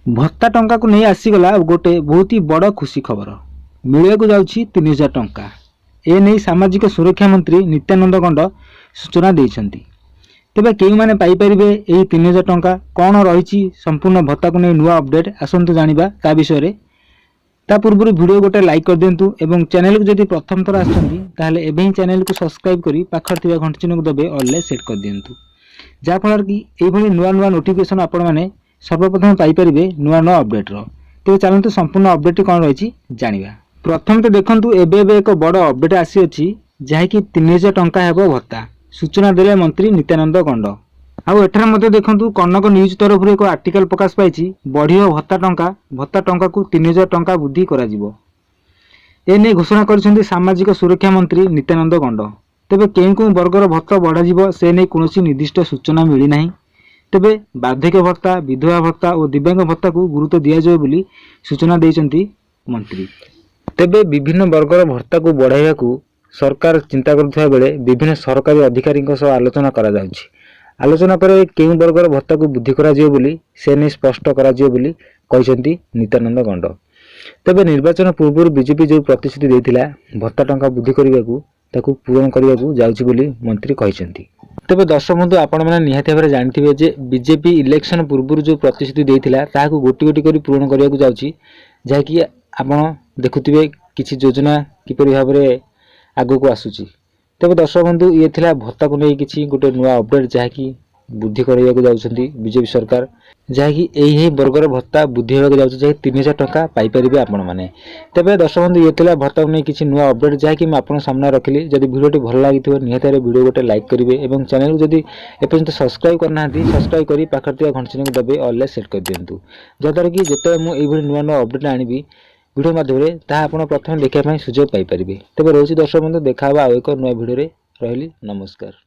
भत्ता टंका को नहीं आसीगला गोटे बहुत ही बड़ खुशी खबर मिलवाक जाऊँगी 3000 टंका। ए नहीं सामाजिक सुरक्षा मंत्री नित्यानंद गंड सूचना देइछन्ति। तेबे केउ माने पाई परिबे एही 3000 टंका कौन रही संपूर्ण भत्ता को नहीं नुआ अपडेट आसंतु जानिबा ता विषय रे। ता पूर्व वीडियो गोटे लाइक कर दिंतु एवं चैनल को जदि प्रथम थर आछन्ति ताहले एबे ही चैनल को सब्सक्राइब करी पाखर थिबा घंटी चिन्ह को दबे ऑल सेट कर दिंतु जा फल कि एही भली नुआ नुआ नोटिफिकेशन आपण माने सर्वप्रथम पाई परिबे नुआ नुआ अपडेट रो। तेबे चलंतु संपूर्ण अपडेट कौन रही जानिबा। प्रथम तो देखंतु एबे एक बड़ अपडेट आसी अछि जहा कि 3000 टंका हेबो भत्ता सूचना देले मंत्री नित्यानंद गंड। आउ एठार मते देखंतु कनक न्यूज तरफ एक आर्टिकल प्रकाश पाइछि बढ़ियो भत्ता टंका को 3000 टंका वृद्धि करा जिवो। ए नै घोषणा करिसेंति सामाजिक सुरक्षा मंत्री नित्यानंद गंड। तेबे केउ वर्गर भत्ता बढ़ा जिवो से नै कोनोसी निर्दिष्ट सूचना मिली नाही। तेबे बार्धक्य भत्ता विधवा भत्ता और दिव्यांग भत्ता को गुरुत्व दिया जाए बोली सूचना देइसेंति मंत्री। तेबे विभिन्न वर्गर भत्ता को बढ़ाइया को सरकार चिंता करुवा बेले विभिन्न सरकारी अधिकारी आलोचना करा जाउछि। आलोचना पर केउ वर्गर भत्ता को वृद्धि करा जिवो बोली से नै स्पष्ट करा जिवो बोली कहिसेंति नित्यानंद गंड। तेबे निर्वाचन पूर्व बीजेपी जो प्रतिश्रुति देइथिला भत्ता टंका वृद्धि करिबाकू ताकू पूर्ण करिबाकू जाउछि बोली मंत्री कहिसेंति। तेबे दर्शक बंधु आपण माने निहाती भाबरे जानिथिबे जे बीजेपी इलेक्शन पूर्व जो प्रतिश्रुति देइथिला ताकू गोटी गोटी करी पूर्ण करिबाकू जाउछि जहा कि आपण देखुथिबे किछि योजना किपरि भाबरे आगो को आसुछि। तेबे दर्शक बंधु ये थिला भत्ता को नै किछि गोटे नुआ अपडेट जहा कि बुद्धि करिबाकू जाउछन्ती बीजेपी सरकार जहा कि एही वर्गर भत्ता बुद्धि होबाकू जाउछि जे 3000 टंका पाई परिबे आपण माने। तेबे दर्शक बंधु ये थिला भत्ता को नै किछि नुआ अपडेट जहा कि मैं आपण सामने रखिली। जदि वीडियोटी भल लागिथिबो निहाती रे वीडियो गोटे लाइक करिवे एवं चैनल को जदि एपर्यंत सब्सक्राइब करनाहांती सब्सक्राइब करी पाखर थिबा घंटी चिन्ह को दबे ऑल सेट कर दियंतु जदर कि जेते मु एही भली नुआ नुआ अपडेट आनिबी वीडियो माध्यम ता आपण प्रथम देखा सुযোগ पाई परिबे। तेबे रोची दर्शक बंधु देखा एक नुआ वीडियो रे। रहिली नमस्कार।